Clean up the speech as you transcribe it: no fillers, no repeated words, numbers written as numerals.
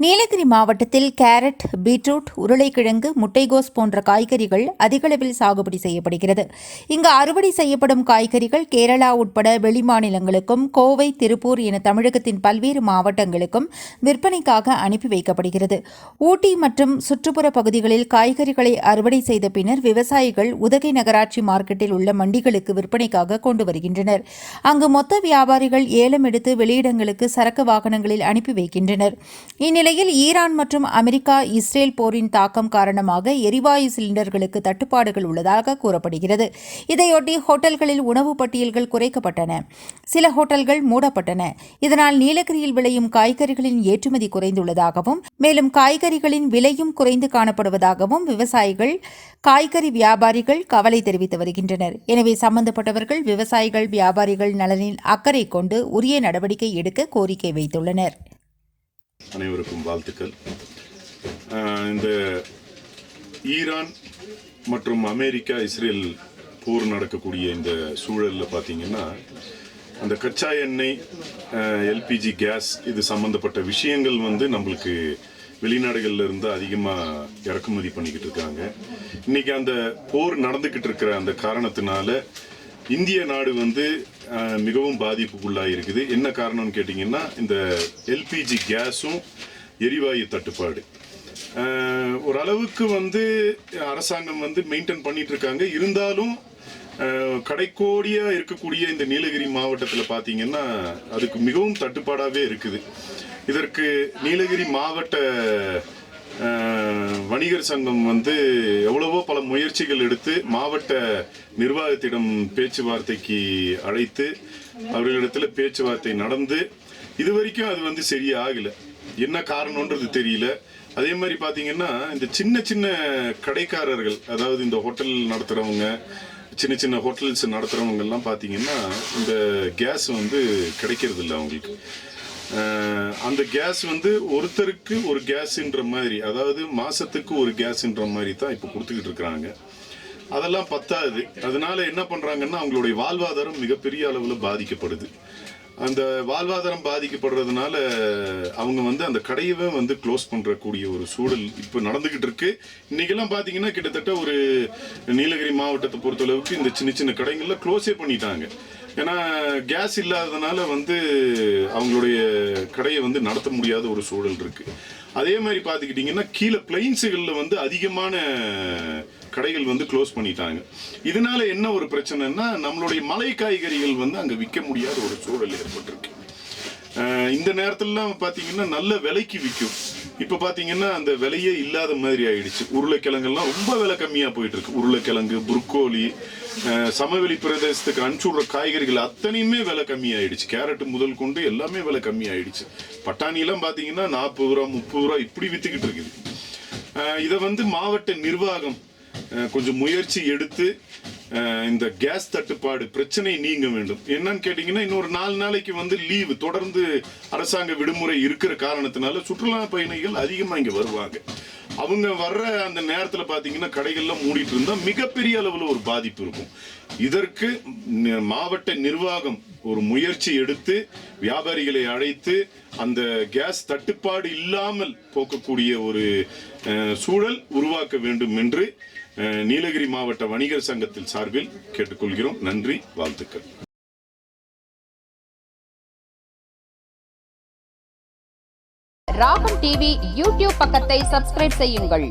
நீலகிரி மாவட்டத்தில் carrot, beetroot, உருளைக்கிழங்கு, முட்டைகோஸ் போன்ற காய்கறிகள் அதிகளவில் சாகுபடி செய்யப்படுகிறது. இங்கு அறுவடை செய்யப்படும் காய்கறிகள் கேரளா உட்பட வெளிமாநிலங்களுக்கும், கோவை, திருப்பூர் என தமிழகத்தின் பல்வேறு மாவட்டங்களுக்கும் விற்பனைக்காக அனுப்பி வைக்கப்படுகிறது. ஊட்டி மற்றும் சுற்றுப்புற பகுதிகளில் காய்கறிகளை அறுவடை செய்த பின்னர் விவசாயிகள் உதகை நகராட்சி மார்க்கெட்டில் உள்ள மண்டிகளுக்கு விற்பனைக்காக கொண்டு வருகின்றனர். அங்கு மொத்த வியாபாரிகள் ஏலம் எடுத்து வெளியிடங்களுக்கு சரக்கு வாகனங்களில் அனுப்பி வைக்கின்றனர். இந்நிலையில் ஈரான் மற்றும் அமெரிக்கா, இஸ்ரேல் போரின் தாக்கம் காரணமாக எரிவாயு சிலிண்டர்களுக்கு தட்டுப்பாடுகள் உள்ளதாக கூறப்படுகிறது. இதையொட்டி ஹோட்டல்களில் உணவு பட்டியல்கள் குறைக்கப்பட்டன. சில ஹோட்டல்கள் மூடப்பட்டன. இதனால் நீலகிரியில் விளையும் காய்கறிகளின் ஏற்றுமதி குறைந்துள்ளதாகவும், மேலும் காய்கறிகளின் விலையும் குறைந்து காணப்படுவதாகவும் விவசாயிகள், காய்கறி வியாபாரிகள் கவலை தெரிவித்து வருகின்றனர். எனவே சம்பந்தப்பட்டவர்கள் விவசாயிகள், வியாபாரிகள் நலனில் அக்கறை கொண்டு உரிய நடவடிக்கை எடுக்க கோரிக்கை வைத்துள்ளனர். அனைவருக்கும் வாழ்த்துக்கள். இந்த ஈரான் மற்றும் அமெரிக்கா, இஸ்ரேல் போர் நடக்கக்கூடிய இந்த சூழலில் பார்த்தீங்கன்னா, அந்த கச்சா எண்ணெய், எல்பிஜி கேஸ் இது சம்மந்தப்பட்ட விஷயங்கள் நம்மளுக்கு வெளிநாடுகளில் இருந்து அதிகமாக இறக்குமதி பண்ணிக்கிட்டு இருக்காங்க. இன்னைக்கு அந்த போர் நடந்துக்கிட்டு இருக்கிற அந்த காரணத்தினால இந்திய நாடு மிகவும் பாதிப்புக்குள்ளாக இருக்குது. என்ன காரணம்னு கேட்டிங்கன்னா, இந்த எல்பிஜி கேஸும் எரிவாயு தட்டுப்பாடு ஓரளவுக்கு அரசாங்கம் மெயின்டைன் பண்ணிட்டு இருக்காங்க. இருந்தாலும் கடைக்கோடியாக இருக்கக்கூடிய இந்த நீலகிரி மாவட்டத்தில் பார்த்தீங்கன்னா அதுக்கு மிகவும் தட்டுப்பாடாகவே இருக்குது. இதற்கு நீலகிரி மாவட்ட வணிகர் சங்கம் எவ்வளவோ பல முயற்சிகள் எடுத்து மாவட்ட நிர்வாகத்திடம் பேச்சுவார்த்தைக்கு அழைத்து அவர்களிடத்தில் பேச்சுவார்த்தை நடந்து இதுவரைக்கும் அது சரியாகல. என்ன காரணம்ன்றது தெரியல. அதே மாதிரி பார்த்தீங்கன்னா, இந்த சின்ன சின்ன கடைக்காரர்கள், அதாவது இந்த ஹோட்டல் நடத்துகிறவங்க, சின்ன சின்ன ஹோட்டல்ஸ் நடத்துகிறவங்க எல்லாம் பார்த்தீங்கன்னா இந்த கேஸ் கிடைக்கிறது இல்லை அவங்களுக்கு. அந்த கேஸ் ஒருத்தருக்கு ஒரு கேஸ்ன்ற மாதிரி, அதாவது மாசத்துக்கு ஒரு கேஸ்ன்ற மாதிரி தான் இப்போ கொடுத்துக்கிட்டு இருக்கிறாங்க. அதெல்லாம் பத்தாது. அதனால என்ன பண்றாங்கன்னா, அவங்களுடைய வாழ்வாதாரம் மிகப்பெரிய அளவில் பாதிக்கப்படுது. அந்த வாழ்வாதாரம் பாதிக்கப்படுறதுனால அவங்க அந்த கடையவே க்ளோஸ் பண்றக்கூடிய ஒரு சூழல் இப்போ நடந்துகிட்டு இருக்கு. இன்னைக்கெல்லாம் பார்த்தீங்கன்னா கிட்டத்தட்ட ஒரு நீலகிரி மாவட்டத்தை பொறுத்தளவுக்கு இந்த சின்ன சின்ன கடைகள்ல க்ளோஸே பண்ணிட்டாங்க. ஏன்னா கேஸ் இல்லாததுனால அவங்களுடைய கடையை நடத்த முடியாத ஒரு சூழல் இருக்கு. அதே மாதிரி பார்த்துக்கிட்டிங்கன்னா, கீழே பிளைன்ஸுகளில் அதிகமான கடைகள் க்ளோஸ் பண்ணிட்டாங்க. இதனால என்ன ஒரு பிரச்சனைன்னா, நம்மளுடைய மலை காய்கறிகள் அங்கே விற்க முடியாத ஒரு சூழல் ஏற்பட்டிருக்கு. இந்த நேரத்திலலாம் பார்த்தீங்கன்னா நல்ல விலைக்கு விற்கும். இப்போ பார்த்தீங்கன்னா அந்த விலையே இல்லாத மாதிரி ஆயிடுச்சு. உருளைக்கிழங்கெல்லாம் ரொம்ப விலை கம்மியாக போயிட்டு இருக்கு. உருளைக்கிழங்கு, புரோக்கோலி, சமவெளி பிரதேசத்துக்கு அனுப்பிச்சுடுற காய்கறிகள் அத்தனையுமே விலை கம்மியாயிடுச்சு. கேரட் முதல் கொண்டு எல்லாமே விலை கம்மியாயிடுச்சு. பட்டாணியெல்லாம் பார்த்தீங்கன்னா 40 ரூபா, 30 ரூபா இப்படி வித்துக்கிட்டு இருக்குது. இதை மாவட்ட நிர்வாகம் கொஞ்சம் முயற்சி எடுத்து இந்த கேஸ் தட்டுப்பாடு பிரச்சனை நீங்க வேண்டும். என்னன்னு கேட்டீங்கன்னா, இன்னொரு 4 நாளைக்கு லீவு, தொடர்ந்து அரசாங்க விடுமுறை இருக்கிற காரணத்தினால சுற்றுலா பயணிகள் அதிகமா இங்க வருவாங்க. அவங்க வர்ற அந்த நேரத்தில் பார்த்தீங்கன்னா கடைகள்லாம் மூடிட்டு இருந்தா மிகப்பெரிய அளவில் ஒரு பாதிப்பு இருக்கும். இதற்கு மாவட்ட நிர்வாகம் ஒரு முயற்சி எடுத்து வியாபாரிகளை அழைத்து அந்த கேஸ் தட்டுப்பாடு இல்லாமல் போக்கக்கூடிய ஒரு சூழல் உருவாக்க வேண்டும் என்று நீலகிரி மாவட்ட வணிகர் சங்கத்தின் சார்பில் கேட்டுக்கொள்கிறோம். நன்றி, வாழ்த்துக்கள். ராகம் டிவி யூடியூப் பக்கத்தை சப்ஸ்கிரைப் செய்யுங்கள்.